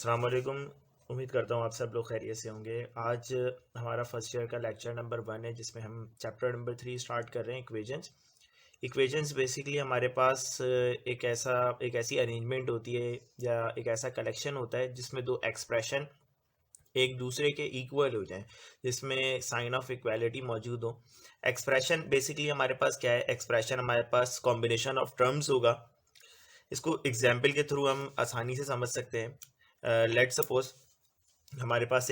अस्सलाम वालेकुम। उम्मीद करता हूँ आप सब लोग खैरियत से होंगे। आज हमारा फर्स्ट ईयर का लेक्चर नंबर 1 है जिसमें हम चैप्टर नंबर 3 स्टार्ट कर रहे हैं इक्वेशंस। इक्वेशंस बेसिकली हमारे पास एक ऐसी अरेंजमेंट होती है या एक ऐसा कलेक्शन होता है जिसमें दो एक्सप्रेशन एक दूसरे के इक्वल हो जाएं, जिसमें साइन ऑफ इक्वालिटी मौजूद हो। एक्सप्रेशन बेसिकली हमारे पास क्या है? एक्सप्रेशन हमारे पास कॉम्बिनेशन ऑफ टर्म्स होगा। इसको एग्जाम्पल के थ्रू हम आसानी से समझ सकते हैं। लेट सपोज हमारे पास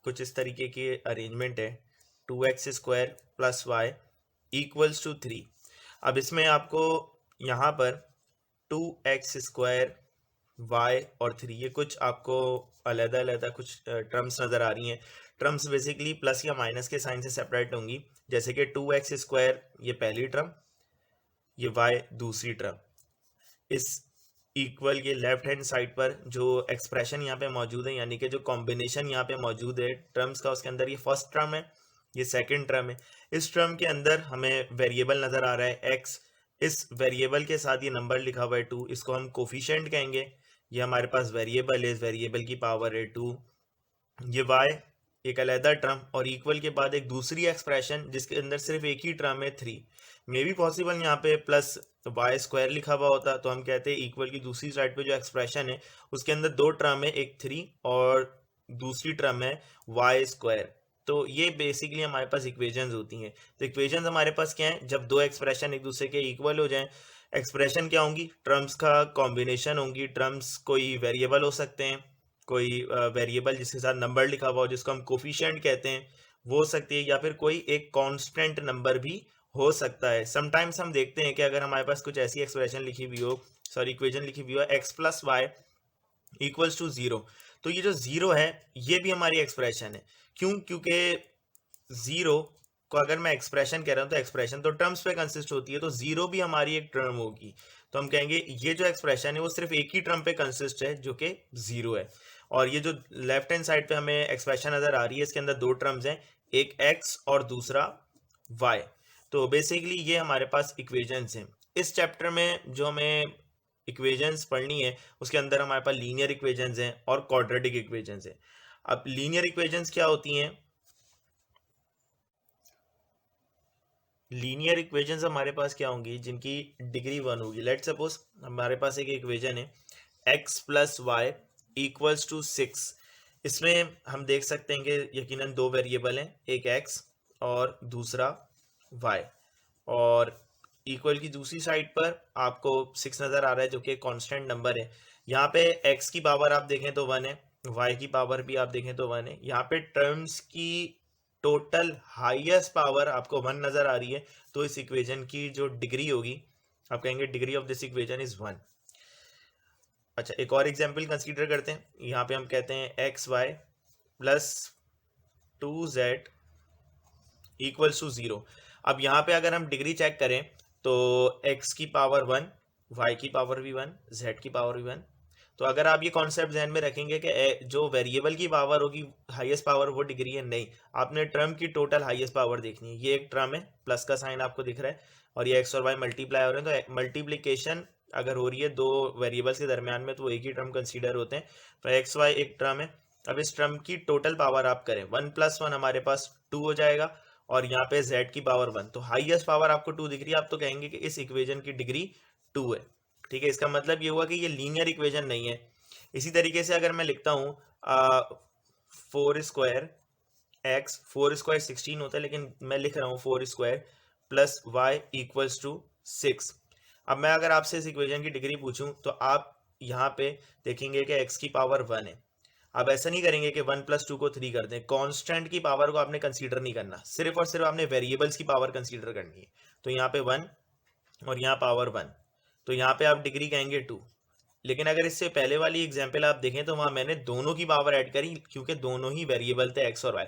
कुछ इस तरीके की अरेंजमेंट है, 2x² + y = 3। अब इसमें आपको यहाँ पर 2x² y और 3 ये कुछ आपको अलग अलग कुछ टर्म्स नज़र आ रही हैं। टर्म्स बेसिकली प्लस या माइनस के साइन से सेपरेट होंगी, जैसे कि 2x² ये पहली टर्म, ये y दूसरी टर्म। इस इक्वल के लेफ्ट हैंड साइड पर जो एक्सप्रेशन यहाँ पे मौजूद है, यानी कि जो कॉम्बिनेशन यहाँ पे मौजूद है टर्म्स का, उसके अंदर ये फर्स्ट टर्म है, ये सेकंड टर्म है। इस टर्म के अंदर हमें वेरिएबल नज़र आ रहा है x। इस वेरिएबल के साथ ये नंबर लिखा हुआ है 2, इसको हम कोफिशिएंट कहेंगे। ये हमारे पास वेरिएबल है, इस वेरिएबल की पावर है 2। ये y एक अलहदा टर्म और इक्वल के बाद एक दूसरी एक्सप्रेशन जिसके अंदर सिर्फ एक ही टर्म है 3। मे भी पॉसिबल यहाँ पे +y² लिखा हुआ होता, तो हम कहते हैं इक्वल की दूसरी साइड पे जो एक्सप्रेशन है उसके अंदर दो टर्म है, एक 3 और दूसरी टर्म है y²। तो ये बेसिकली हमारे पास इक्वेशंस होती हैं। तो इक्वेशंस हमारे पास क्या है? जब दो एक्सप्रेशन एक दूसरे के इक्वल हो जाएं, एक्सप्रेशन क्या होंगी? टर्म्स का कॉम्बिनेशन होंगी। टर्म्स कोई वेरिएबल हो सकते हैं, कोई वेरिएबल जिसके साथ नंबर लिखा हुआ हो जिसको हम कोफिशिएंट कहते हैं वो हो सकती है, या फिर कोई एक कांस्टेंट नंबर भी हो सकता है। समटाइम्स हम देखते हैं कि अगर हमारे पास कुछ ऐसी एक्सप्रेशन लिखी हुई हो, सॉरी इक्वेशन लिखी हुई हो, x + y = 0, तो ये जो 0 है ये भी हमारी एक्सप्रेशन है। क्यों? क्योंकि 0 को अगर मैं एक्सप्रेशन कह रहा हूँ तो एक्सप्रेशन तो टर्म्स पे कंसिस्ट होती है, तो 0 भी हमारी एक टर्म होगी। तो हम कहेंगे ये जो एक्सप्रेशन है वो सिर्फ एक ही टर्म पे कंसिस्ट है जो कि 0 है। और ये जो लेफ्ट हैंड साइड पे हमें एक्सप्रेशन नज़र आ रही है इसके अंदर दो टर्म्स हैं, एक x और दूसरा y। तो बेसिकली ये हमारे पास इक्वेशंस हैं। इस चैप्टर में जो हमें इक्वेशंस पढ़नी है उसके अंदर हमारे पास लीनियर इक्वेशंस हैं और क्वाड्रेटिक इक्वेशंस हैं। अब लीनियर इक्वेशंस क्या होती हैं? लीनियर इक्वेशंस हमारे पास क्या होंगी? जिनकी डिग्री 1 होगी। लेट सपोज हमारे पास एक इक्वेशन है x + y = 6। इसमें हम देख सकते हैं कि यकीनन दो वेरिएबल हैं, एक x और दूसरा y, और इक्वल की दूसरी साइड पर आपको 6 नज़र आ रहा है जो कि कांस्टेंट नंबर है। यहाँ पे x की पावर आप देखें तो 1 है, y की पावर भी आप देखें तो 1 है। यहाँ पे टर्म्स की टोटल हाईएस्ट पावर आपको 1 नज़र आ रही है, तो इस इक्वेशन की जो डिग्री होगी आप कहेंगे degree of this equation is 1। अच्छा, एक और एग्जांपल कंसीडर करते हैं। यहाँ पे हम कहते हैं xy + 2z = 0। अब यहाँ पे अगर हम डिग्री चेक करें तो x की पावर 1, y की पावर भी 1, z की पावर भी 1। तो अगर आप ये कॉन्सेप्ट ध्यान में रखेंगे कि जो वेरिएबल की पावर होगी हाईएस्ट पावर वो डिग्री है, नहीं, आपने टर्म की टोटल हाईएस्ट पावर देखनी है। ये एक टर्म है, प्लस का साइन आपको दिख रहा है, और ये x और y मल्टीप्लाई हो रहे हैं, तो मल्टीप्लिकेशन अगर हो रही है दो वेरिएबल्स के दरमियान में तो वो एक ही टर्म कंसीडर होते हैं। तो एक्स वाई एक टर्म है। अब इस टर्म की टोटल पावर आप करें 1 + 1 हमारे पास 2 हो जाएगा, और यहाँ पे z की पावर 1, तो हाईएस्ट पावर आपको 2 दिख रही है, आप तो कहेंगे कि इस इक्वेशन की डिग्री 2 है। ठीक है, इसका मतलब ये हुआ कि ये लीनियर इक्वेशन नहीं है। इसी तरीके से अगर मैं लिखता हूँ 4² 16 होता है, लेकिन मैं लिख रहा हूँ 4² + y = 6। अब मैं अगर आपसे इस इक्वेशन की डिग्री पूछूं तो आप यहाँ पे देखेंगे कि x की पावर 1 है। आप ऐसा नहीं करेंगे कि 1 + 2 को 3 कर दें, कांस्टेंट की पावर को आपने कंसीडर नहीं करना, सिर्फ और सिर्फ आपने वेरिएबल्स की पावर कंसीडर करनी है। तो यहाँ पे 1 और यहाँ पावर 1, तो यहाँ पे आप डिग्री कहेंगे 2। लेकिन अगर इससे पहले वाली एग्जांपल आप देखें तो वहाँ मैंने दोनों की पावर ऐड करी, क्योंकि दोनों ही वेरिएबल थे x और y।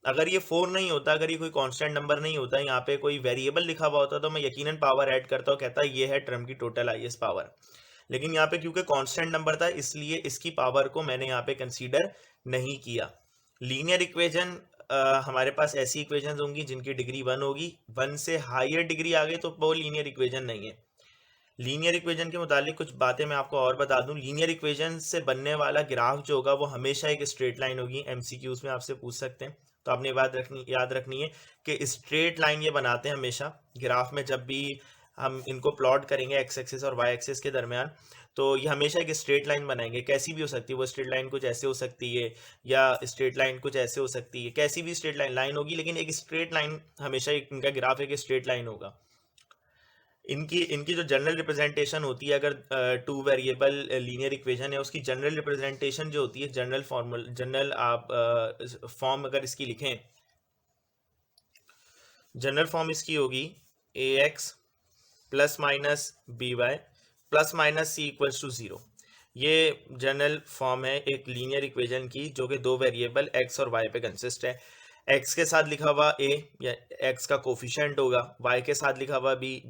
अगर ये 4 नहीं होता, अगर ये कोई कांस्टेंट नंबर नहीं होता, यहाँ पे कोई वेरिएबल लिखा हुआ होता, तो मैं यकीनन पावर ऐड करता और कहता ये है टर्म की टोटल हाईएस्ट पावर। लेकिन यहाँ पे क्योंकि कांस्टेंट नंबर था इसलिए इसकी पावर को मैंने यहाँ पे कंसीडर नहीं किया। लीनियर इक्वेशन हमारे पास ऐसी इक्वेशन होंगी जिनकी डिग्री 1 होगी। 1 से हायर डिग्री आ गई तो वो लीनियर इक्वेशन नहीं है। लीनियर इक्वेशन के मुतालिक कुछ बातें मैं आपको और बता दूं। लीनियर इक्वेशन से बनने वाला ग्राफ जो होगा वो हमेशा एक स्ट्रेट लाइन होगी। एमसीक्यूज में आपसे पूछ सकते हैं, तो आपने याद रखनी है कि स्ट्रेट लाइन ये बनाते हैं हमेशा ग्राफ में। जब भी हम इनको प्लॉट करेंगे एक्स एक्सिस और वाई एक्सिस के दरमियान, तो ये हमेशा एक स्ट्रेट लाइन बनाएंगे। कैसी भी हो सकती है वो स्ट्रेट लाइन, कुछ ऐसे हो सकती है या स्ट्रेट लाइन कुछ ऐसे हो सकती है, कैसी भी स्ट्रेट लाइन होगी, लेकिन एक स्ट्रेट लाइन हमेशा इनका ग्राफ एक स्ट्रेट लाइन होगा। इनकी इनकी जो जनरल रिप्रेजेंटेशन होती है, अगर टू वेरिएबल लीनियर इक्वेशन है, उसकी जनरल रिप्रेजेंटेशन जो होती है, जनरल आप फॉर्म अगर इसकी लिखें, जनरल फॉर्म इसकी होगी a x plus minus b y plus minus c equals to 0। ये जनरल फॉर्म है एक लीनियर इक्वेशन की, जो कि दो वेरिएबल एक्स और वाई पे कंसिस्ट है। एक्स के साथ लिखा हुआ ए या एक्स का कोफिशिएंट होगा, वाई के साथ लिखा हुआ बी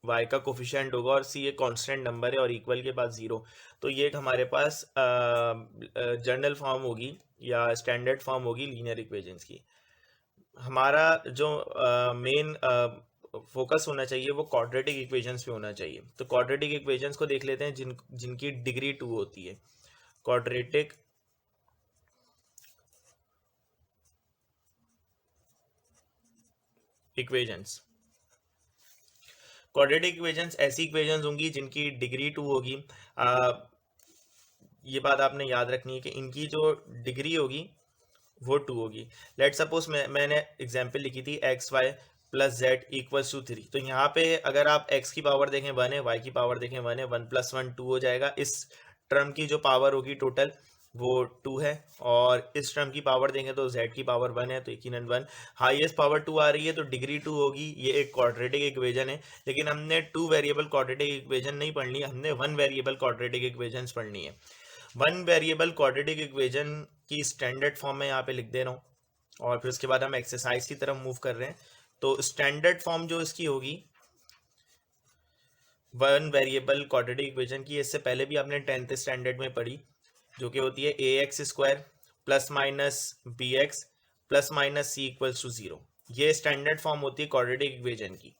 y का कोफिशिएंट होगा, और c एक कांस्टेंट नंबर है और इक्वल के बाद 0। तो ये हमारे पास जनरल फॉर्म होगी या स्टैंडर्ड फॉर्म होगी लीनियर इक्वेशंस की। हमारा जो मेन फोकस होना चाहिए वो क्वाड्रेटिक इक्वेशंस पे होना चाहिए। तो क्वाड्रेटिक इक्वेशंस को देख लेते हैं जिनकी डिग्री 2 होती है। क्वाड्रेटिक इक्वेशंस, क्वाड्रेटिक इक्वेशंस ऐसी इक्वेशंस होंगी जिनकी डिग्री 2 होगी। ये बात आपने याद रखनी है कि इनकी जो डिग्री होगी वो 2 होगी। लेट सपोज मैंने एग्जांपल लिखी थी x y plus z equals to 3। तो यहाँ पे अगर आप x की पावर देखें 1 है, y की पावर देखें 1 है, 1 + 1 2 हो जाएगा। इस टर्म की जो पावर होगी टोटल वो 2 है, और इस टर्म की पावर देंगे तो z की पावर 1 है, तो यकीनन 1। हाईएस्ट पावर 2 आ रही है तो डिग्री 2 होगी। ये एक क्वाड्रेटिक इक्वेशन है, लेकिन हमने 2 वेरिएबल क्वाड्रेटिक इक्वेशन नहीं पढ़नी है, हमने 1 वेरिएबल क्वाड्रेटिक इक्वेशंस पढ़नी है। 1 वेरिएबल क्वाड्रेटिक इक्वेशन की स्टैंडर्ड फॉर्म में यहाँ पे लिख दे रहा हूँ, और फिर उसके बाद हम एक्सरसाइज की तरफ मूव कर रहे हैं। तो स्टैंडर्ड फॉर्म जो इसकी होगी 1 वेरिएबल क्वाड्रेटिक इक्वेशन की, इससे पहले भी आपने 10th स्टैंडर्ड में पढ़ी, जो कि होती है a x square plus minus b x plus minus c equals to 0। ये स्टैंडर्ड फॉर्म होती है क्वाड्रेटिक इक्वेशन की।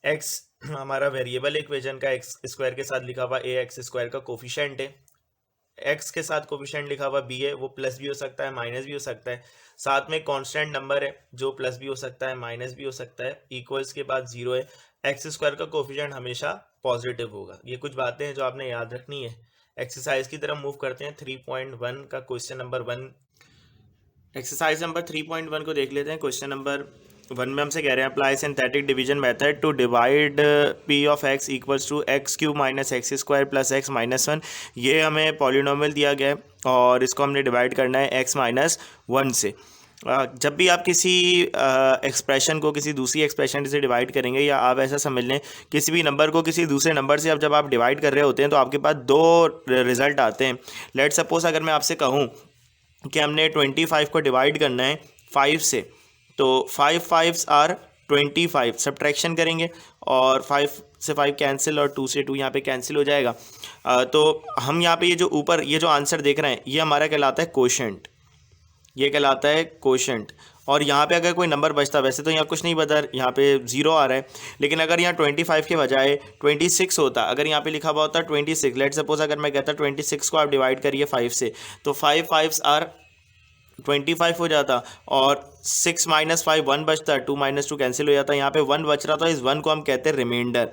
एक्स हमारा वेरिएबल इक्वेशन का एक्स स्क्वायर के साथ लिखा हुआ ए एक्स स्क्वायर का कोफिशिएंट है। एक्स के साथ कोफिशिएंट लिखा हुआ बी है, वो प्लस भी हो सकता है माइनस भी हो सकता है। साथ में कांस्टेंट नंबर है जो प्लस भी हो सकता है माइनस भी हो सकता है। इक्वल्स के बाद 0 है। एक्स स्क्वायर का कोफिशिएंट हमेशा पॉजिटिव होगा। ये कुछ बातें हैं जो आपने याद रखनी है। एक्सरसाइज की तरफ मूव करते हैं। 3.1 का क्वेश्चन नंबर 1, एक्सरसाइज नंबर 3.1 को देख लेते हैं। क्वेश्चन नंबर 1 में हमसे कह रहे हैं apply synthetic division method to divide p of x equals to x cube minus x square plus x minus 1। ये हमें पॉलिनोमियल दिया गया है और इसको हमने डिवाइड करना है एक्स माइनस 1 से। जब भी आप किसी एक्सप्रेशन को किसी दूसरी एक्सप्रेशन से डिवाइड करेंगे, या आप ऐसा समझ लें किसी भी नंबर को किसी दूसरे नंबर से जब आप डिवाइड कर रहे होते हैं तो आपके पास दो रिजल्ट आते हैं। लेट सपोज अगर मैं आपसे कहूँ कि हमने 25 को डिवाइड करना है 5 से, तो 5 5s आर 25। सब्ट्रैक्शन करेंगे और 5 से 5 कैंसिल और 2 से 2 यहाँ पे कैंसिल हो जाएगा। तो हम यहाँ पे ये जो ऊपर ये जो आंसर देख रहे हैं ये हमारा कहलाता है कोशेंट, ये कहलाता है कोशेंट। और यहाँ पे अगर कोई नंबर बचता, वैसे तो यहाँ कुछ नहीं बता, यहाँ पे 0 आ रहा है, लेकिन अगर यहाँ 25 के बजाय 26 होता, अगर यहाँ पे लिखा हुआ होता 26, लेट सपोज अगर मैं कहता 26 को आप डिवाइड करिए 5 से, तो 5 5s आर 25 हो जाता, और 6 माइनस 5 1 बचता, 2 माइनस 2 कैंसिल हो जाता। यहाँ पे 1 बच रहा था, इस 1 को हम कहते हैं रिमाइंडर।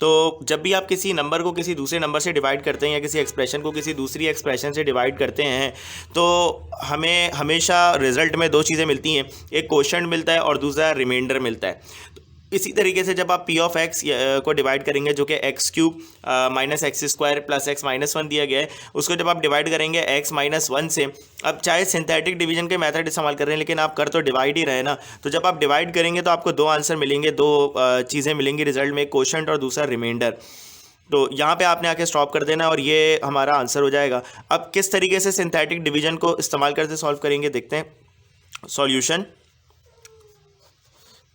तो जब भी आप किसी नंबर को किसी दूसरे नंबर से डिवाइड करते हैं या किसी एक्सप्रेशन को किसी दूसरी एक्सप्रेशन से डिवाइड करते हैं, तो हमें हमेशा रिजल्ट में दो चीज़ें मिलती हैं, एक कोशेंट मिलता है और दूसरा रिमाइंडर मिलता है। इसी तरीके से जब आप पी ऑफ एक्स को डिवाइड करेंगे, जो कि x cube minus x square plus x minus 1 दिया गया है, उसको जब आप डिवाइड करेंगे एक्स माइनस 1 से, अब चाहे सिंथेटिक डिवीजन के मेथड इस्तेमाल कर रहे हैं लेकिन आप कर तो डिवाइड ही रहे ना, तो जब आप डिवाइड करेंगे तो आपको दो आंसर मिलेंगे, दो चीज़ें मिलेंगी रिजल्ट में, कोशेंट और दूसरा रिमाइंडर। तो यहाँ पे आपने आके स्टॉप कर देना और ये हमारा आंसर हो जाएगा। अब किस तरीके से सिंथेटिक डिवीजन को इस्तेमाल करके सॉल्व करेंगे देखते हैं। सॉल्यूशन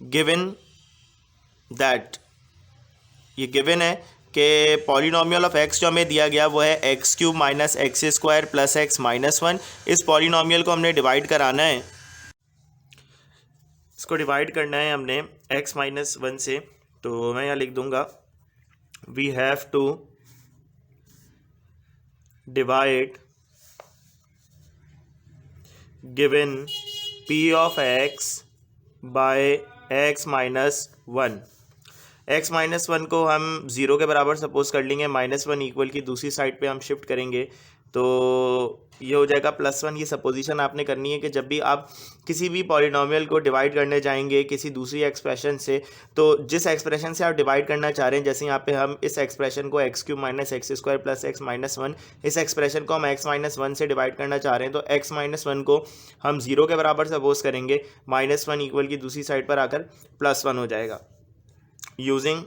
गिवन दैट, ये गिवन है कि पॉलिनोमियल ऑफ एक्स जो हमें दिया गया वो है x cube minus x square plus x minus 1। इस पॉलिनोमियल को हमने डिवाइड कराना है, इसको डिवाइड करना है हमने एक्स माइनस 1 से। तो मैं यहाँ लिख दूंगा we have to divide given p of x by x minus one. x minus one को हम ज़ीरो के बराबर सपोज कर लेंगे, माइनस वन इक्वल की दूसरी साइड पे हम शिफ्ट करेंगे तो ये हो जाएगा प्लस वन। ये सपोजिशन आपने करनी है कि जब भी आप किसी भी पॉलिनोमियल को डिवाइड करने जाएंगे किसी दूसरी एक्सप्रेशन से, तो जिस एक्सप्रेशन से आप डिवाइड करना चाह रहे हैं, जैसे यहाँ पे हम इस एक्सप्रेशन को x cube minus x square plus x minus one, इस एक्सप्रेशन को हम एक्स माइनस वन से डिवाइड करना चाह रहे हैं, तो एक्स माइनस वन को हम ज़ीरो के बराबर सपोज करेंगे, माइनस वन इक्वल की दूसरी साइड पर आकर प्लस वन हो जाएगा। Using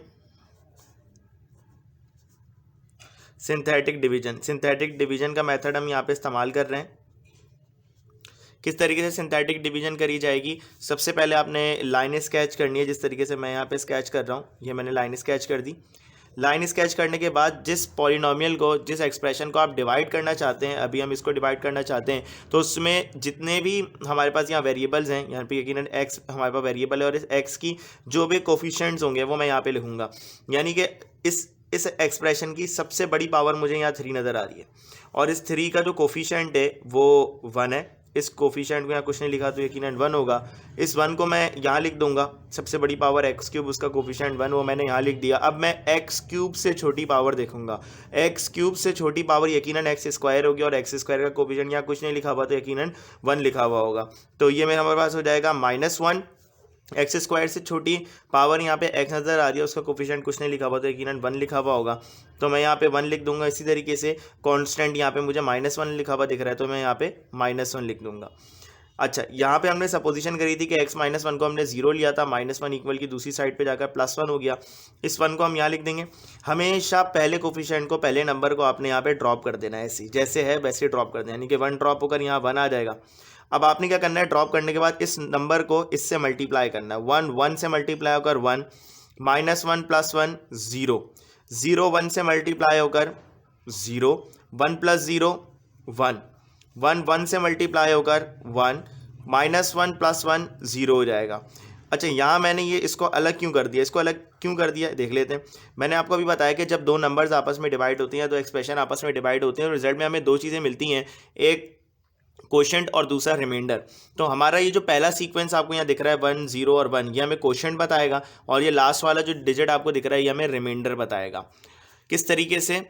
synthetic division, synthetic division का मेथड हम यहाँ पे इस्तेमाल कर रहे हैं। किस तरीके से सिंथेटिक डिवीजन करी जाएगी, सबसे पहले आपने लाइन स्केच करनी है, जिस तरीके से मैं यहाँ पे स्केच कर रहा हूँ, ये मैंने लाइन स्केच कर दी। लाइन स्केच करने के बाद जिस पॉलिनोमियल को, जिस एक्सप्रेशन को आप डिवाइड करना चाहते हैं, अभी हम इसको डिवाइड करना चाहते हैं, तो उसमें जितने भी हमारे पास यहाँ वेरिएबल्स हैं, यहाँ पे यकीनन एक्स हमारे पास वेरिएबल है, और इस एक्स की जो भी कोफिशिएंट्स होंगे वो मैं यहाँ पे लिखूँगा। यानी कि इस एक्सप्रेशन की सबसे बड़ी पावर मुझे यहाँ 3 नज़र आ रही है, और इस 3 का जो कोफिशिएंट है वो 1 है। इस कोफिशिएंट को यहाँ कुछ नहीं लिखा तो यकीनन 1 होगा। इस 1 को मैं यहाँ लिख दूंगा, सबसे बड़ी पावर एक्स क्यूब, उसका कोफिशिएंट 1, वो मैंने यहाँ लिख दिया। अब मैं एक्स क्यूब से छोटी पावर देखूंगा, एक्स क्यूब से छोटी पावर यकीनन एक्स स्क्वायर होगी, और एक्स स्क्वायर का कोफिशिएंट यहाँ कुछ नहीं लिखा हुआ तो यकीनन 1 लिखा हुआ होगा। तो ये मेरे हमारे पास हो जाएगा -1। एक्स स्क्वायर से छोटी पावर यहाँ पे एक्स नज़र आ रही है, उसका कोफिशिएंट कुछ नहीं लिखा हुआ तो यकीनन 1 लिखा हुआ होगा, तो मैं यहाँ पे 1 लिख दूंगा। इसी तरीके से कांस्टेंट यहाँ पे मुझे -1 लिखा हुआ दिख रहा है, तो मैं यहाँ पे -1 लिख दूंगा। अच्छा, यहाँ पे हमने सपोजिशन करी थी कि x माइनस वन को हमने 0 लिया था, -1 इक्वल की दूसरी साइड पे जाकर +1 हो गया। इस 1 को हम यहाँ लिख देंगे। हमेशा पहले कोफिशिएंट को, पहले नंबर को आपने यहाँ पे ड्रॉप कर देना है, ऐसी जैसे है वैसे ड्रॉप कर देना, यानी कि 1 ड्रॉप होकर यहाँ 1 आ जाएगा। अब आपने क्या करना है, ड्रॉप करने के बाद इस नंबर को इससे मल्टीप्लाई करना है, 1 से मल्टीप्लाई होकर 1, -1 + 1 0, 0 1 से मल्टीप्लाई होकर 0, 1 + 0 1, 1 से मल्टीप्लाई होकर 1, -1 + 1 0 हो जाएगा। अच्छा, यहाँ मैंने ये इसको अलग क्यों कर दिया, इसको अलग क्यों कर दिया देख लेते हैं। मैंने आपको अभी बताया कि जब दो नंबर्स आपस में डिवाइड होती हैं, तो एक्सप्रेशन आपस में डिवाइड होते हैं, और रिजल्ट में हमें 2 चीज़ें मिलती हैं, एक कोशेंट और दूसरा रिमाइंडर। तो हमारा ये जो पहला सीक्वेंस आपको यहाँ दिख रहा है 1 0 और 1, ये हमें कोशेंट बताएगा, और ये लास्ट वाला जो डिजिट आपको दिख रहा है ये हमें रिमाइंडर बताएगा। किस तरीके से,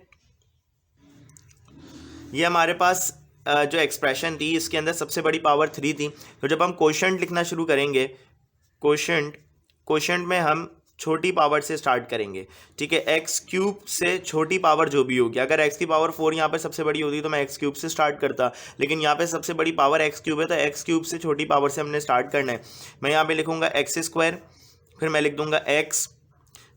ये हमारे पास जो एक्सप्रेशन थी इसके अंदर सबसे बड़ी पावर 3 थी, तो जब हम कोशेंट लिखना शुरू करेंगे, कोशेंट में हम छोटी पावर से स्टार्ट करेंगे, ठीक है। एक्स क्यूब से छोटी पावर जो भी होगी, अगर एक्स की पावर 4 यहाँ पे सबसे बड़ी होती तो मैं एक्स क्यूब से स्टार्ट करता, लेकिन यहाँ पे सबसे बड़ी पावर एक्स क्यूब है, तो एक्स क्यूब से छोटी पावर से हमने स्टार्ट करना है। मैं यहाँ पे लिखूँगा एक्स स्क्वायर, फिर मैं लिख दूंगा एक्स,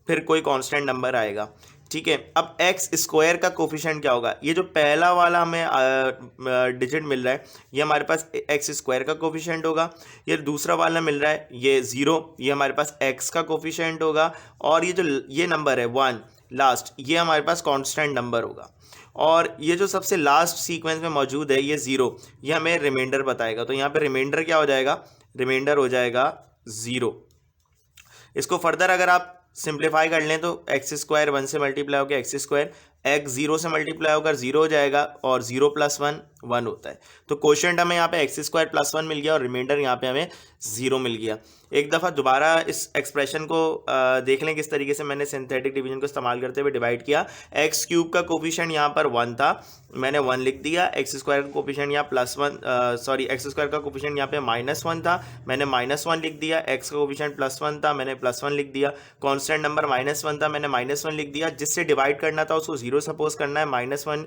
फिर कोई कांस्टेंट नंबर आएगा, ठीक है। अब एक्स स्क्वायर का कोफिशिएंट क्या होगा, ये जो पहला वाला हमें डिजिट मिल रहा है ये हमारे पास एक्स स्क्वायर का कोफिशिएंट होगा, ये दूसरा वाला मिल रहा है ये 0, ये हमारे पास एक्स का कोफिशिएंट होगा, और ये जो ये नंबर है 1 लास्ट, ये हमारे पास कांस्टेंट नंबर होगा, और ये जो सबसे लास्ट सीक्वेंस में मौजूद है ये 0, ये हमें रिमाइंडर बताएगा। तो यहाँ पे रिमाइंडर क्या हो जाएगा, रिमाइंडर हो जाएगा 0। इसको फर्दर अगर आप सिंप्लीफाई कर लें तो एक्स स्क्वायर 1 से मल्टीप्लाई होकर एक्स स्क्वायर, एक्स 0 से मल्टीप्लाई होकर 0 हो जाएगा, और 0 + 1 1 होता है। तो कोशेंट हमें यहाँ पे एक्स स्क्वायर + 1 मिल गया, और रिमाइंडर यहाँ पे हमें 0 मिल गया। एक दफ़ा दोबारा इस एक्सप्रेशन को देख लें किस तरीके से मैंने सिंथेटिक डिवीजन को इस्तेमाल करते हुए डिवाइड किया। एक्स क्यूब का कोफिशिएंट यहाँ पर 1 था, मैंने 1 लिख दिया। एक्स स्क्वायर का कोफिशिएंट यहाँ एक्स स्क्वायर का कोफिशिएंट यहाँ पे -1 था, मैंने -1 लिख दिया। एक्स का कोफिशिएंट +1 था, मैंने +1 लिख दिया। कांस्टेंट नंबर -1 था, मैंने -1 लिख दिया। जिससे डिवाइड करना था उसको 0 सपोज करना है, -1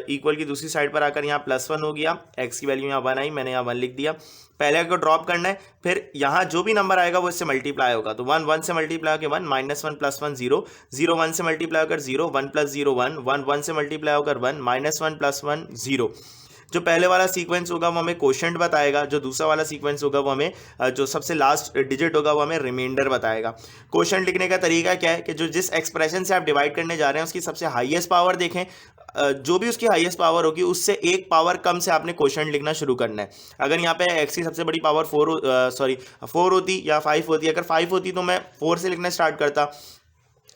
इक्वल की दूसरी साइड पर आकर यहाँ +1 हो गया, एक्स की वैल्यू यहाँ 1 आई, मैंने यहाँ 1 लिख दिया। पहले को ड्रॉप करना है, फिर यहाँ जो भी नंबर आएगा वो इससे मल्टीप्लाई होगा, तो 1 से मल्टीप्लाई होकर 1, -1 + 1 0, 0 1 से मल्टीप्लाई होकर 0, 1 + 0 1, 1 से मल्टीप्लाई होकर 1, -1 + 1 0। जो पहले वाला सीक्वेंस होगा वो हमें कोशेंट बताएगा, जो दूसरा वाला सीक्वेंस होगा वो हमें जो सबसे लास्ट डिजिट होगा वो हमें रिमाइंडर बताएगा। कोशेंट लिखने का तरीका क्या है कि जो जिस एक्सप्रेशन से आप डिवाइड करने जा रहे हैं उसकी सबसे हाईएस्ट पावर देखें, जो भी उसकी हाईएस्ट पावर होगी उससे एक पावर कम से आपने क्वेश्चन लिखना शुरू करना है। अगर यहाँ पे एक्स की सबसे बड़ी पावर 4 होती या 5 होती, अगर 5 होती तो मैं 4 से लिखना स्टार्ट करता।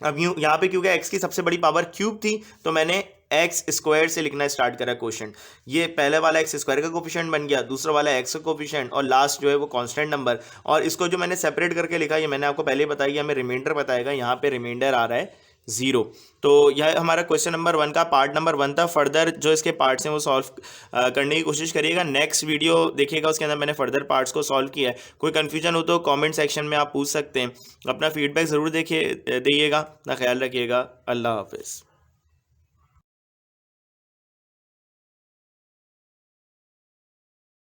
अब यहाँ पे क्योंकि एक्स की सबसे बड़ी पावर क्यूब थी तो मैंने एक्स स्क्वायर से लिखना स्टार्ट करा क्वेश्चन। ये पहले वाला एक्स स्क्वायर का कोफिशिएंट बन गया, दूसरा वाला एक्स का कोफिशिएंट, और लास्ट जो है वो कांस्टेंट नंबर। और इसको जो मैंने सेपरेट करके लिखा, ये मैंने आपको पहले ही बताया, हमें रिमाइंडर बताएगा, यहाँ पे रिमाइंडर आ रहा है 0। तो यह हमारा क्वेश्चन नंबर 1 का पार्ट नंबर 1 था। फर्दर जो इसके पार्ट्स हैं वो सॉल्व करने की कोशिश करिएगा। नेक्स्ट वीडियो देखिएगा, उसके अंदर मैंने फर्दर पार्ट्स को सॉल्व किया है। कोई कन्फ्यूजन हो तो कमेंट सेक्शन में आप पूछ सकते हैं। अपना फीडबैक ज़रूर देखिए, दिएगा। अपना ख्याल रखिएगा। अल्लाह हाफिज़।